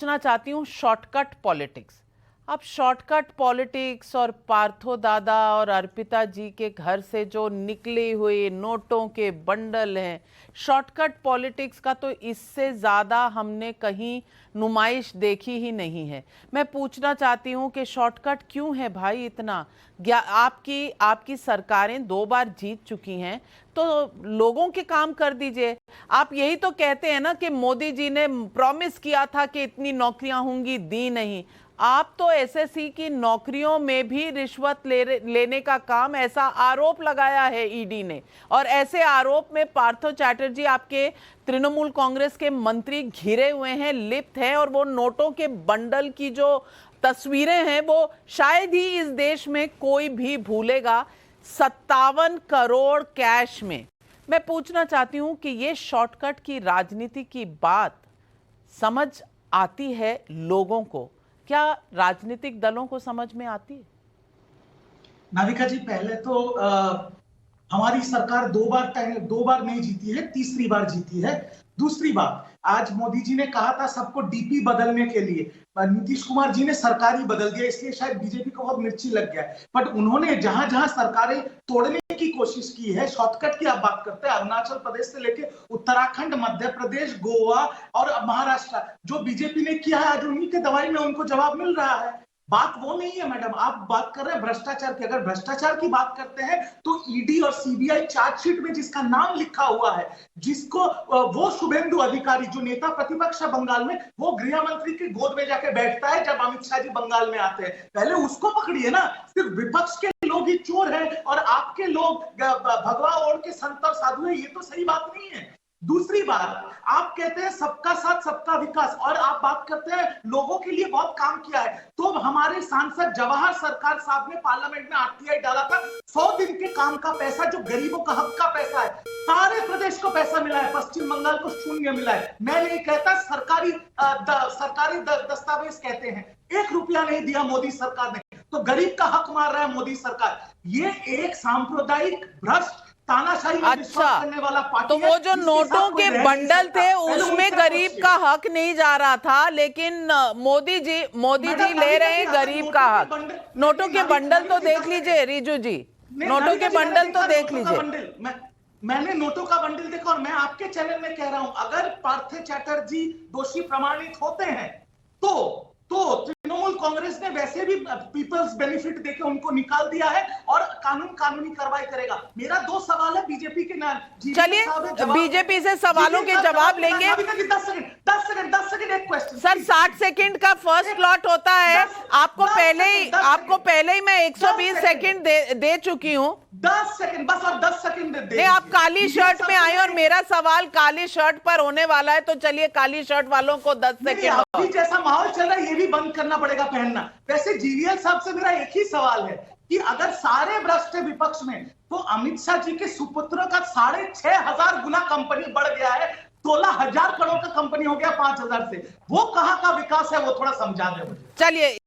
पूछना चाहती हूँ शॉर्टकट पॉलिटिक्स। अब शॉर्टकट पॉलिटिक्स और पार्थो दादा और अर्पिता जी के घर से जो निकली हुई नोटों के बंडल हैं, शॉर्टकट पॉलिटिक्स का तो इससे ज़्यादा हमने कहीं नुमाइश देखी ही नहीं है। मैं पूछना चाहती हूँ कि शॉर्टकट क्यों है भाई इतना? आपकी सरकारें 2 बार जीत चुकी हैं, तो लोगों के काम कर दीजिए। आप यही तो कहते हैं ना कि मोदी जी ने प्रॉमिस किया था कि इतनी नौकरियां होंगी, दी नहीं। आप तो एसएससी की नौकरियों में भी रिश्वत लेने का काम, ऐसा आरोप लगाया है ईडी ने, और ऐसे आरोप में पार्थो चैटर्जी आपके तृणमूल कांग्रेस के मंत्री घिरे हुए हैं, लिप्त हैं, और वो नोटों के बंडल की जो तस्वीरें हैं वो शायद ही इस देश में कोई भी भूलेगा। 57 करोड़ कैश में। मैं पूछना चाहती हूं कि ये शॉर्टकट की राजनीति की बात समझ आती है लोगों को? क्या राजनीतिक दलों को समझ में आती है? नाविका जी, पहले तो हमारी सरकार 2 बार नहीं जीती है, तीसरी बार जीती है। दूसरी बात, आज मोदी जी ने कहा था सबको डीपी बदलने के लिए, नीतीश कुमार जी ने सरकार ही बदल दिया, इसलिए शायद बीजेपी को बहुत मिर्ची लग गया है। बट उन्होंने जहां जहां सरकारें तोड़ने की कोशिश की है, शॉर्टकट की आप बात करते हैं, अरुणाचल प्रदेश से लेके उत्तराखंड, मध्य प्रदेश, गोवा और महाराष्ट्र, जो बीजेपी ने किया है आज उन्हीं के दवाई में उनको जवाब मिल रहा है। बात वो नहीं है मैडम, आप बात कर रहे हैं भ्रष्टाचार की। अगर भ्रष्टाचार की बात करते हैं तो ईडी और सीबीआई चार्जशीट में जिसका नाम लिखा हुआ है, जिसको वो शुभेंदु अधिकारी जो नेता प्रतिपक्ष है बंगाल में, वो गृह मंत्री की गोद में जाके बैठता है जब अमित शाह जी बंगाल में आते हैं। पहले उसको पकड़िए ना। सिर्फ विपक्ष के लोग ही चोर हैं और आपके लोग भगवा ओढ़ के संत और साधु है, ये तो सही बात नहीं है। दूसरी बात, आप कहते हैं सबका साथ सबका विकास, और आप बात करते हैं लोगों के लिए बहुत काम किया है। तो हमारे सांसद जवाहर सरकार साहब ने पार्लियामेंट में आरटीआई डाला था, 100 दिन के काम का पैसा जो गरीबों का हक का पैसा है, सारे प्रदेश को पैसा मिला है, पश्चिम बंगाल को शून्य मिला है। मैं नहीं कहता, सरकारी दस्तावेज कहते हैं। 1 रुपया नहीं दिया मोदी सरकार ने, तो गरीब का हक मार रहा है मोदी सरकार। ये एक सांप्रदायिक भ्रष्ट अच्छा, तो वो जो नोटों के बंडल थे उसमें गरीब का हक नहीं जा रहा था, लेकिन मोदी जी ले रहे हैं गरीब का हक। नोटों के बंडल तो देख लीजिए रिजू जी, नोटों के बंडल तो देख लीजिए। मैंने नोटों का बंडल देखा, और मैं आपके चैनल में कह रहा हूं, अगर पार्थो चैटर्जी दोषी प्रमाणित होते हैं तो तृणमूल कांग्रेस ने वैसे भी पीपल्स बेनिफिट देके उनको निकाल दिया है और कानूनी कार्रवाई करेगा। मेरा 2 सवाल है बीजेपी के नाम। चलिए, बीजेपी से सवालों के जवाब लेंगे। 10 सेकंड एक क्वेश्चन सर। 60 सेकंड का फर्स्ट स्लॉट होता है। आपको पहले ही मैं 120 सेकंड दे चुकी हूँ। 10 सेकंड बस, और 10 सेकंड दे। आप काली शर्ट में आए और मेरा सवाल काली शर्ट पर होने वाला है, तो चलिए काली शर्ट वालों को 10 सेकंड। अभी जैसा माहौल चल रहा है ये भी बंद करना पड़ेगा पहनना। वैसे जीवीएल साहब से मेरा एक ही सवाल है कि अगर सारे भ्रष्ट विपक्ष में, तो अमित शाह जी के सुपुत्र का 6,500 गुना कंपनी बढ़ गया है, 16,000 करोड़ का कंपनी हो गया 5,000 से। वो कहां का विकास है, वो थोड़ा समझा दे मुझे। चलिए।